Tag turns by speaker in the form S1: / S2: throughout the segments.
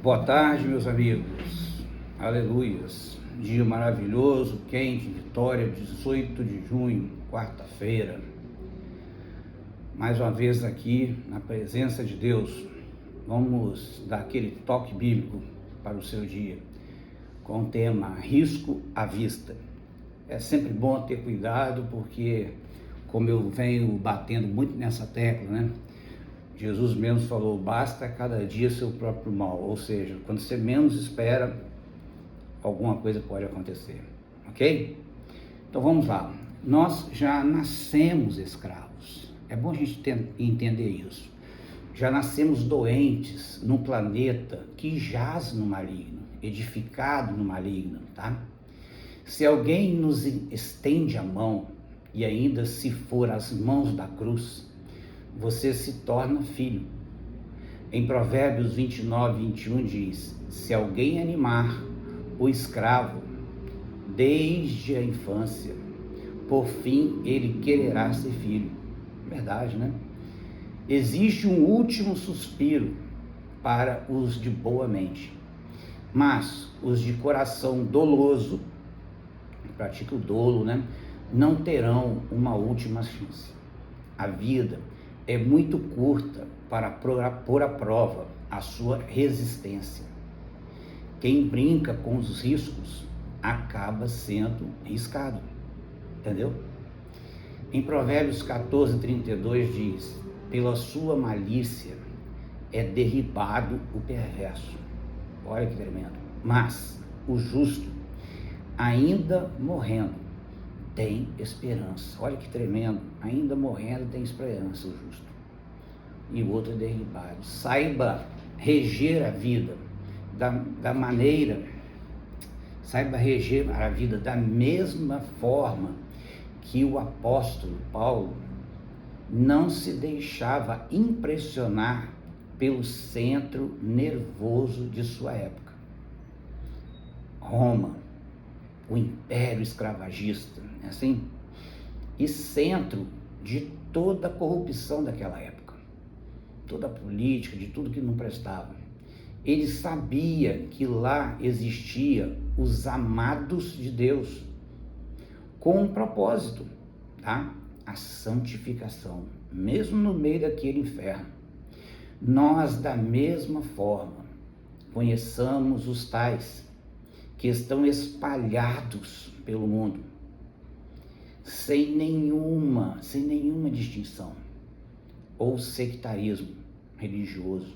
S1: Boa tarde, meus amigos. Aleluias. Dia maravilhoso, quente, Vitória, 18 de junho, quarta-feira. Mais uma vez aqui na presença de Deus. Vamos dar aquele toque bíblico para o seu dia, com o tema risco à vista. É sempre bom ter cuidado, porque, como eu venho batendo muito nessa tecla, né? Jesus mesmo falou, basta cada dia seu próprio mal, ou seja, quando você menos espera, alguma coisa pode acontecer, ok? Então vamos lá, nós já nascemos escravos, é bom a gente entender isso, já nascemos doentes num planeta que jaz no maligno, edificado no maligno, tá? Se alguém nos estende a mão, e ainda se for as mãos da cruz, você se torna filho. Em Provérbios 29:21 diz, se alguém animar o escravo desde a infância, por fim ele quererá ser filho. Verdade, né? Existe um último suspiro para os de boa mente, mas os de coração doloso, pratica o dolo, né? Não terão uma última chance. A vida é muito curta para pôr à prova a sua resistência. Quem brinca com os riscos acaba sendo riscado, entendeu? Em Provérbios 14:32 diz, pela sua malícia é derribado o perverso. Olha que tremendo. Mas o justo, ainda morrendo, tem esperança. Olha que tremendo, ainda morrendo tem esperança o justo. E o outro é derribado. Saiba reger a vida da maneira, saiba reger a vida da mesma forma que o apóstolo Paulo não se deixava impressionar pelo centro nervoso de sua época. Roma, o império escravagista, assim, e centro de toda a corrupção daquela época, toda a política, de tudo que não prestava. Ele sabia que lá existia os amados de Deus, com um propósito, tá? A santificação, mesmo no meio daquele inferno. Nós, da mesma forma, conheçamos os tais que estão espalhados pelo mundo, sem nenhuma distinção, ou sectarismo religioso,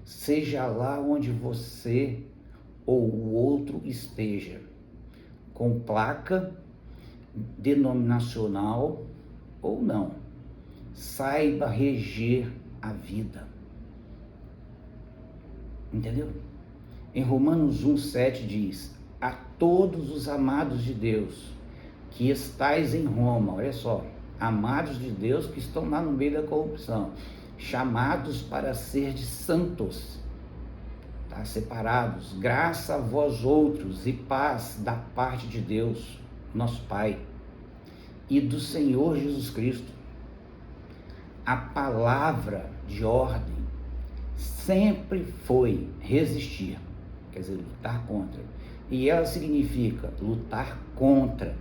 S1: seja lá onde você ou o outro esteja, com placa denominacional ou não, saiba reger a vida, entendeu? Em Romanos 1:7 diz, a todos os amados de Deus que estais em Roma, olha só, amados de Deus que estão lá no meio da corrupção, chamados para ser de santos, tá? Separados, graça a vós outros e paz da parte de Deus, nosso Pai, e do Senhor Jesus Cristo. A palavra de ordem sempre foi resistir, quer dizer, lutar contra. E ela significa lutar contra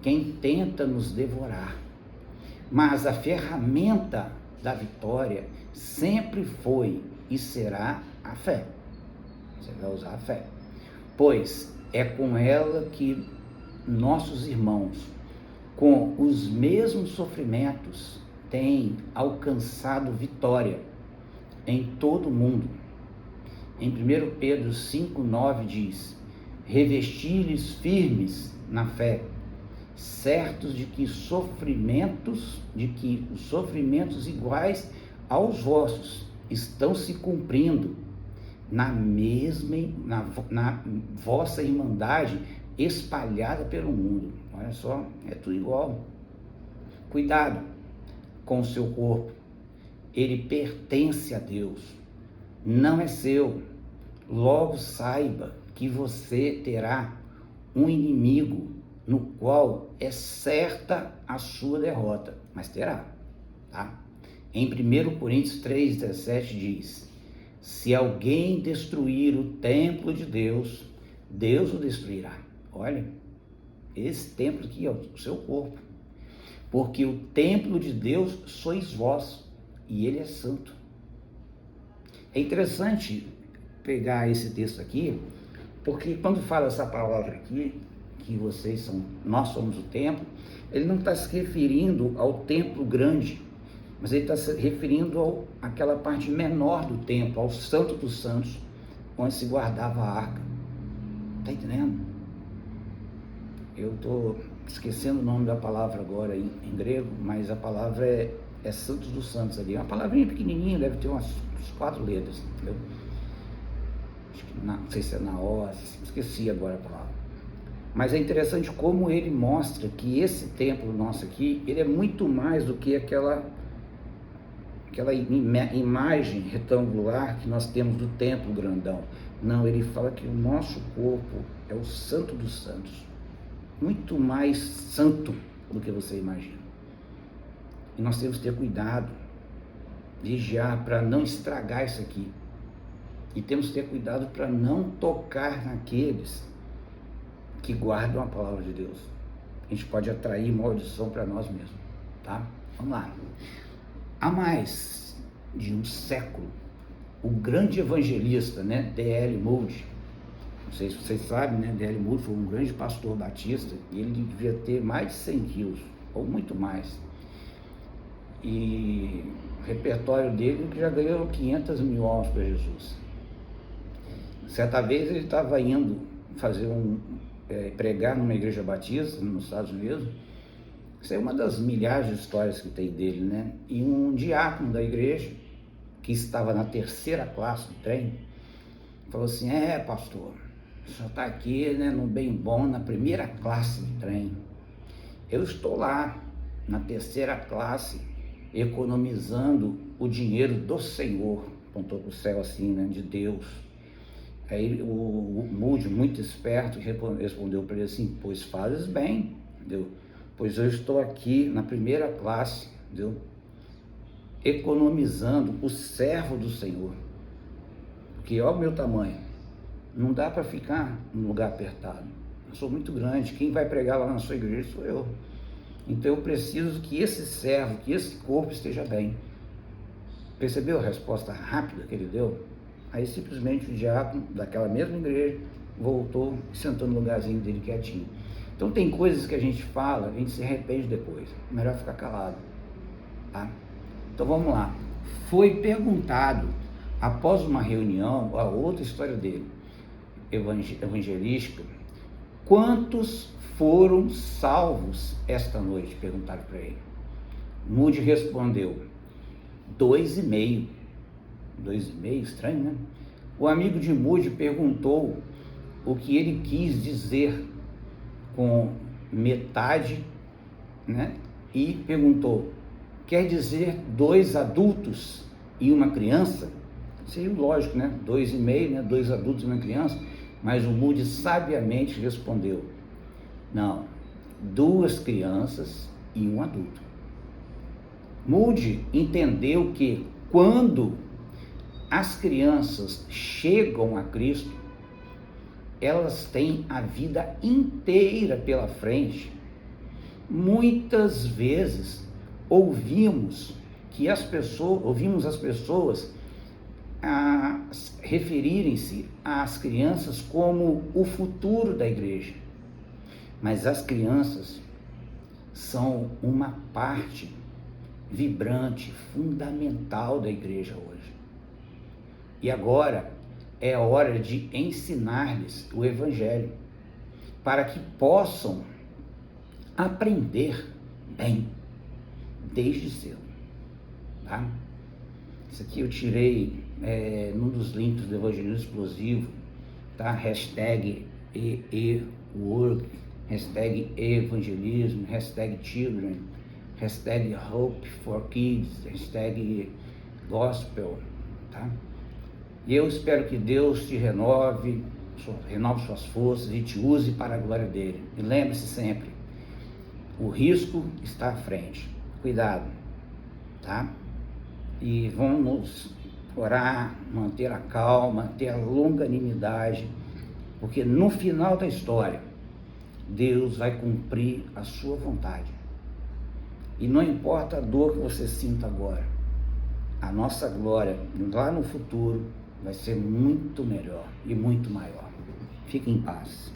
S1: quem tenta nos devorar. Mas a ferramenta da vitória sempre foi e será a fé. Você vai usar a fé. Pois é com ela que nossos irmãos, com os mesmos sofrimentos, têm alcançado vitória em todo o mundo. Em 1 Pedro 5:9 diz, revesti-lhes firmes na fé, certos de que os sofrimentos iguais aos vossos estão se cumprindo na vossa irmandade espalhada pelo mundo. Olha só, é tudo igual. Cuidado com o seu corpo, ele pertence a Deus, não é seu. Logo saiba que você terá um inimigo no qual é certa a sua derrota, mas terá, tá? Em 1 Coríntios 3:17 diz, se alguém destruir o templo de Deus, Deus o destruirá. Olha, esse templo aqui é o seu corpo, porque o templo de Deus sois vós, e ele é santo. É interessante pegar esse texto aqui, porque quando fala essa palavra aqui, que nós somos o templo, ele não está se referindo ao templo grande, mas ele está se referindo àquela parte menor do templo, ao Santo dos Santos, onde se guardava a arca. Está entendendo? Eu estou esquecendo o nome da palavra agora em grego, mas a palavra é Santos dos Santos ali. É uma palavrinha pequenininha, deve ter umas 4 letras, entendeu? Acho que não sei se é Naós, esqueci agora a palavra. Mas é interessante como ele mostra que esse templo nosso aqui, ele é muito mais do que aquela imagem retangular que nós temos do templo grandão. Não, ele fala que o nosso corpo é o Santo dos Santos, muito mais santo do que você imagina. E nós temos que ter cuidado, vigiar para não estragar isso aqui. E temos que ter cuidado para não tocar naqueles que guardam a palavra de Deus. A gente pode atrair maldição para nós mesmos, tá? Vamos lá. Há mais de um século, o grande evangelista, né, D.L. Moody, não sei se vocês sabem, né, D.L. Moody foi um grande pastor batista, e ele devia ter mais de 100 quilos, ou muito mais. E o repertório dele que já ganhou 500 mil almas para Jesus. Certa vez ele estava indo fazer pregar numa igreja batista nos Estados Unidos. Isso é uma das milhares de histórias que tem dele, né? E um diácono da igreja, que estava na 3ª classe do trem, falou assim: pastor, o senhor está aqui, né, no bem bom, na 1ª classe do trem. Eu estou lá, na 3ª classe, economizando o dinheiro do Senhor, apontou para o céu assim, né, de Deus. Aí o Moody, muito esperto, respondeu para ele assim: pois fazes bem, entendeu? Pois eu estou aqui na 1ª classe, entendeu? Economizando o servo do Senhor. Porque olha o meu tamanho, não dá para ficar num lugar apertado. Eu sou muito grande, quem vai pregar lá na sua igreja sou eu. Então eu preciso que esse servo, que esse corpo esteja bem. Percebeu a resposta rápida que ele deu? Aí simplesmente o diácono daquela mesma igreja voltou e sentou no lugarzinho dele quietinho. Então tem coisas que a gente fala, a gente se arrepende depois. Melhor ficar calado, tá? Então vamos lá. Foi perguntado, após uma reunião, a outra história dele, evangelística, quantos foram salvos esta noite? Perguntaram para ele. Moody respondeu: 2,5. 2,5, estranho, né? O amigo de Moody perguntou o que ele quis dizer com metade, né? E perguntou: quer dizer 2 adultos e uma criança? Seria lógico, né? 2,5, né? 2 adultos e uma criança. Mas o Moody sabiamente respondeu: não, 2 crianças e um adulto. Moody entendeu que quando as crianças chegam a Cristo, elas têm a vida inteira pela frente. Muitas vezes ouvimos as pessoas referirem-se às crianças como o futuro da igreja, mas as crianças são uma parte vibrante, fundamental da igreja hoje. E agora é hora de ensinar-lhes o Evangelho, para que possam aprender bem, desde cedo, tá? Isso aqui eu tirei num dos links do Evangelismo Explosivo, tá? Hashtag #eWork, hashtag evangelismo, hashtag children, hashtag hope for kids, hashtag gospel, tá? E eu espero que Deus te renove suas forças e te use para a glória dele. E lembre-se sempre, o risco está à frente. Cuidado, tá? E vamos orar, manter a calma, ter a longanimidade, porque no final da história, Deus vai cumprir a sua vontade. E não importa a dor que você sinta agora, a nossa glória lá no futuro vai ser muito melhor e muito maior. Fique em paz.